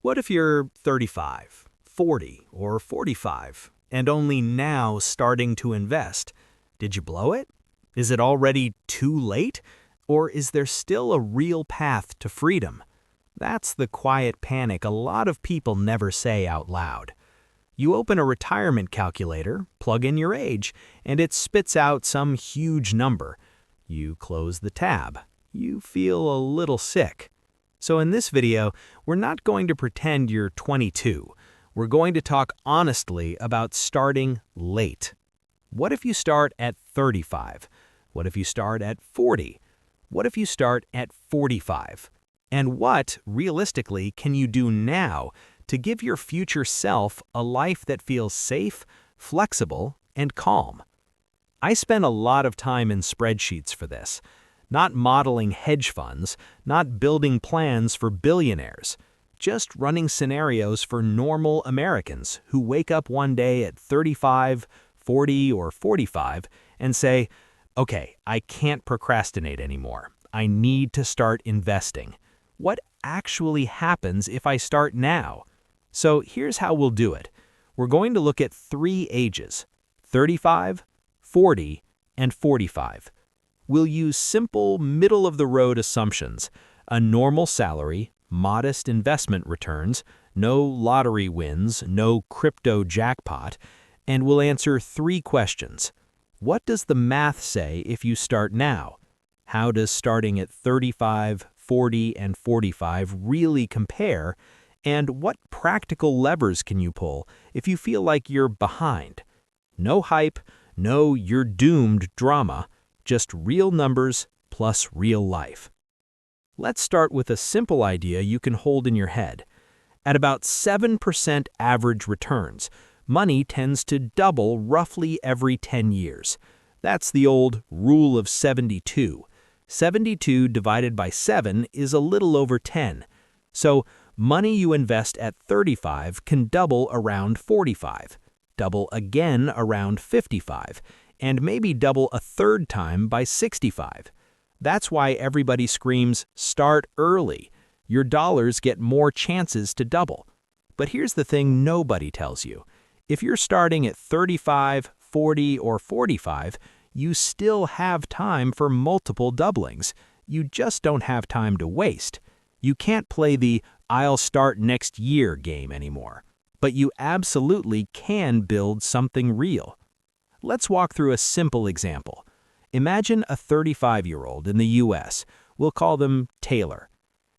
What if you're 35, 40, or 45, and only now starting to invest? Did you blow it? Is it already too late? Or is there still a real path to freedom? That's the quiet panic a lot of people never say out loud. You open a retirement calculator, plug in your age, and it spits out some huge number. You close the tab. You feel a little sick. So in this video, we're not going to pretend you're 22. We're going to talk honestly about starting late. What if you start at 35? What if you start at 40? What if you start at 45? And what, realistically, can you do now to give your future self a life that feels safe, flexible, and calm? I spent a lot of time in spreadsheets for this. Not modeling hedge funds, not building plans for billionaires, just running scenarios for normal Americans who wake up one day at 35, 40, or 45 and say, okay, I can't procrastinate anymore. I need to start investing. What actually happens if I start now? So here's how we'll do it. We're going to look at 3 ages, 35, 40, and 45. We'll use simple, middle-of-the-road assumptions, a normal salary, modest investment returns, no lottery wins, no crypto jackpot, and we'll answer 3 questions. What does the math say if you start now? How does starting at 35, 40, and 45 really compare? And what practical levers can you pull if you feel like you're behind? No hype, no you're doomed drama. Just real numbers plus real life. Let's start with a simple idea you can hold in your head. At about 7% average returns, money tends to double roughly every 10 years. That's the old rule of 72. 72 divided by 7 is a little over 10. So money you invest at 35 can double around 45, double again around 55, and maybe double a third time by 65. That's why everybody screams, start early. Your dollars get more chances to double. But here's the thing nobody tells you. If you're starting at 35, 40, or 45, you still have time for multiple doublings. You just don't have time to waste. You can't play the I'll start next year game anymore. But you absolutely can build something real. Let's walk through a simple example. Imagine a 35-year-old in the U.S. We'll call them Taylor.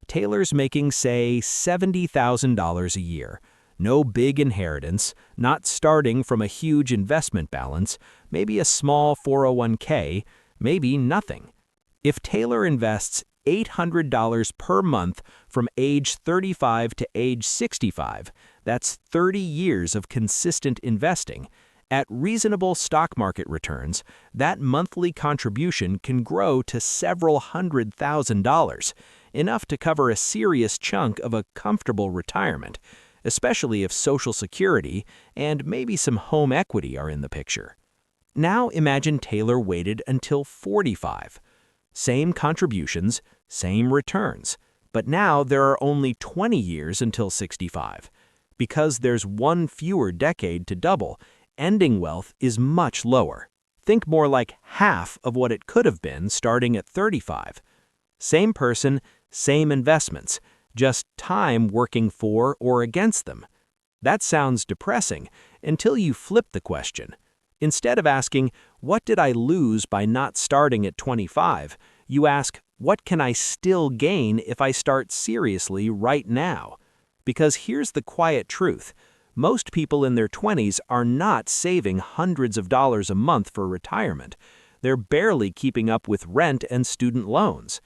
Taylor's making, say, $70,000 a year. No big inheritance, not starting from a huge investment balance, maybe a small 401k, maybe nothing. If Taylor invests $800 per month from age 35 to age 65, that's 30 years of consistent investing. At reasonable stock market returns, that monthly contribution can grow to several $100,000, enough to cover a serious chunk of a comfortable retirement, especially if Social Security and maybe some home equity are in the picture. Now imagine Taylor waited until 45. Same contributions, same returns, but now there are only 20 years until 65. Because there's one fewer decade to double, ending wealth is much lower. Think more like half of what it could have been starting at 35. Same person, same investments, just time working for or against them. That sounds depressing until you flip the question. Instead of asking, what did I lose by not starting at 25, you ask, what can I still gain if I start seriously right now? Because here's the quiet truth. Most people in their 20s are not saving hundreds of dollars a month for retirement. They're barely keeping up with rent and student loans.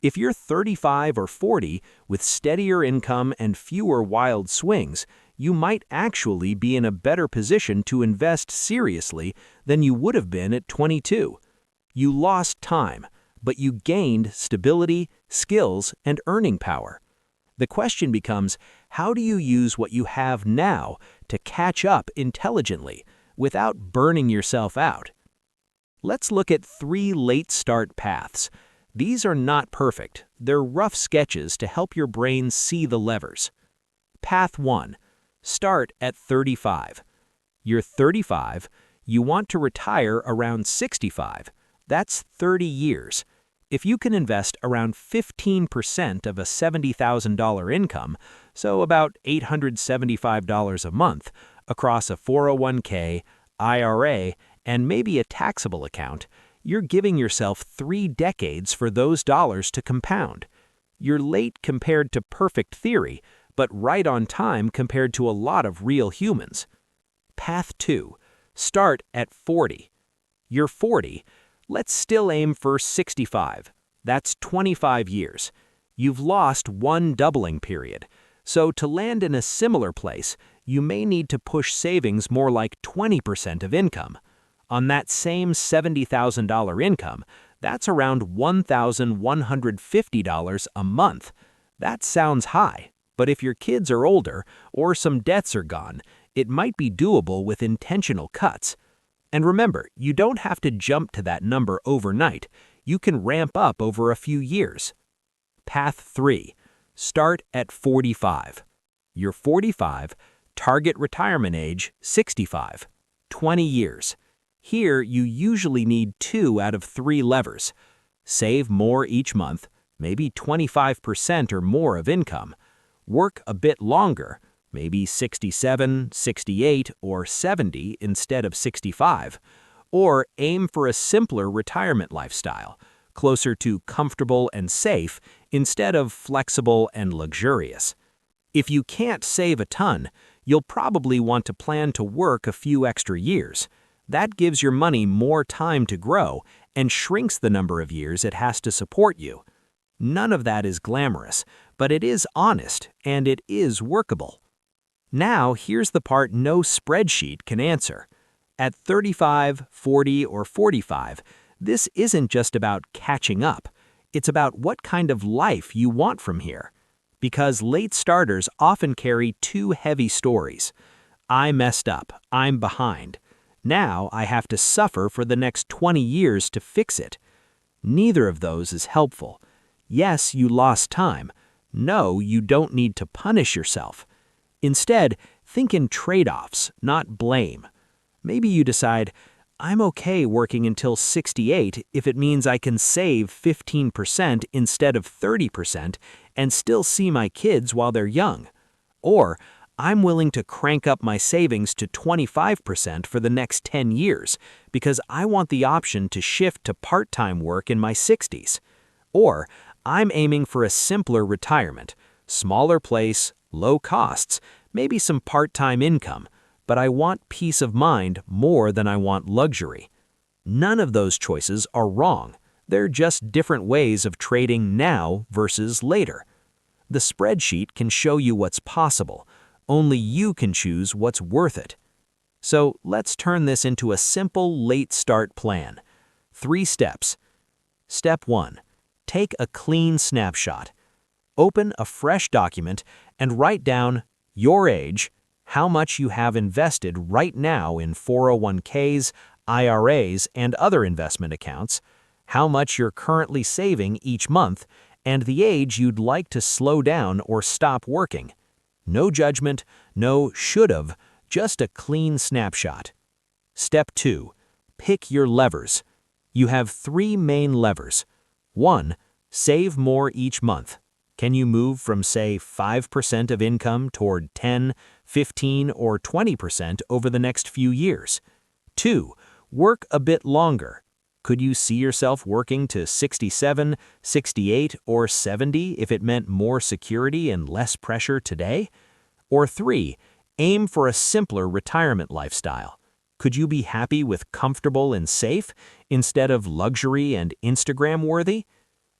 If you're 35 or 40 with steadier income and fewer wild swings, you might actually be in a better position to invest seriously than you would have been at 22. You lost time, but you gained stability, skills, and earning power. The question becomes, how do you use what you have now to catch up intelligently without burning yourself out? Let's look at 3 late start paths. These are not perfect. They're rough sketches to help your brain see the levers. Path 1. Start at 35. You're 35, you want to retire around 65. That's 30 years. If you can invest around 15% of a $70,000 income, so about $875 a month, across a 401k, IRA, and maybe a taxable account, you're giving yourself 3 decades for those dollars to compound. You're late compared to perfect theory, but right on time compared to a lot of real humans. Path 2. Start at 40. You're 40. Let's still aim for 65. That's 25 years. You've lost one doubling period. So to land in a similar place, you may need to push savings more like 20% of income. On that same $70,000 income, that's around $1,150 a month. That sounds high, but if your kids are older or some debts are gone, it might be doable with intentional cuts. And remember, you don't have to jump to that number overnight. You can ramp up over a few years. Path 3. Start at 45. You're 45, target retirement age 65. 20 years. Here, you usually need 2 out of 3 levers. Save more each month, maybe 25% or more of income. Work a bit longer, maybe 67, 68, or 70 instead of 65. Or aim for a simpler retirement lifestyle, closer to comfortable and safe instead of flexible and luxurious. If you can't save a ton, you'll probably want to plan to work a few extra years. That gives your money more time to grow and shrinks the number of years it has to support you. None of that is glamorous, but it is honest and it is workable. Now, here's the part no spreadsheet can answer. At 35, 40, or 45, this isn't just about catching up. It's about what kind of life you want from here. Because late starters often carry 2 heavy stories. I messed up, I'm behind. Now I have to suffer for the next 20 years to fix it. Neither of those is helpful. Yes, you lost time. No, you don't need to punish yourself. Instead, think in trade-offs, not blame. Maybe you decide, I'm okay working until 68 if it means I can save 15% instead of 30% and still see my kids while they're young. Or, I'm willing to crank up my savings to 25% for the next 10 years because I want the option to shift to part-time work in my 60s. Or, I'm aiming for a simpler retirement, smaller place, low costs, maybe some part-time income, but I want peace of mind more than I want luxury. None of those choices are wrong. They're just different ways of trading now versus later. The spreadsheet can show you what's possible. Only you can choose what's worth it. So let's turn this into a simple late start plan. 3 steps. Step 1. Take a clean snapshot. Open a fresh document and write down your age, how much you have invested right now in 401ks, IRAs, and other investment accounts, how much you're currently saving each month, and the age you'd like to slow down or stop working. No judgment, no should've, just a clean snapshot. Step 2. Pick your levers. You have 3 main levers. 1. Save more each month. Can you move from, say, 5% of income toward 10, 15, or 20% over the next few years? 2. Work a bit longer. Could you see yourself working to 67, 68, or 70 if it meant more security and less pressure today? Or 3. Aim for a simpler retirement lifestyle. Could you be happy with comfortable and safe instead of luxury and Instagram-worthy?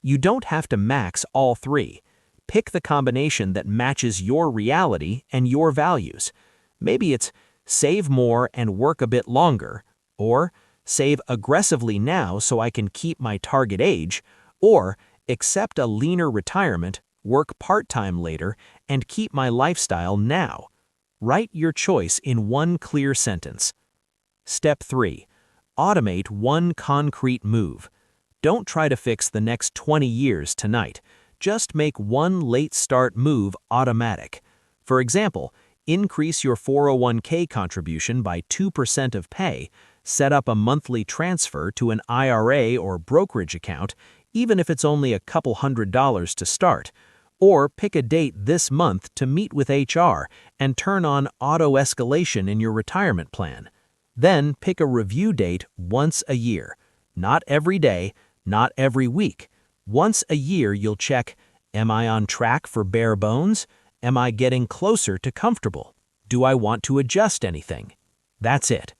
You don't have to max all 3. Pick the combination that matches your reality and your values. Maybe it's save more and work a bit longer, or save aggressively now so I can keep my target age, or accept a leaner retirement, work part-time later, and keep my lifestyle now. Write your choice in one clear sentence. Step 3. Automate one concrete move. Don't try to fix the next 20 years tonight. Just make one late start move automatic. For example, increase your 401k contribution by 2% of pay, set up a monthly transfer to an IRA or brokerage account, even if it's only a couple $100s to start, or pick a date this month to meet with HR and turn on auto-escalation in your retirement plan. Then pick a review date once a year. Not every day, not every week. Once a year you'll check, am I on track for bare bones? Am I getting closer to comfortable? Do I want to adjust anything? That's it.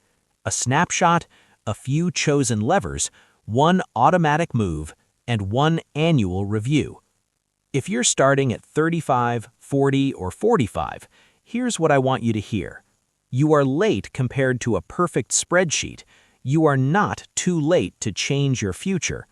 A snapshot, a few chosen levers, one automatic move, and one annual review. If you're starting at 35, 40, or 45, here's what I want you to hear. You are late compared to a perfect spreadsheet. You are not too late to change your future.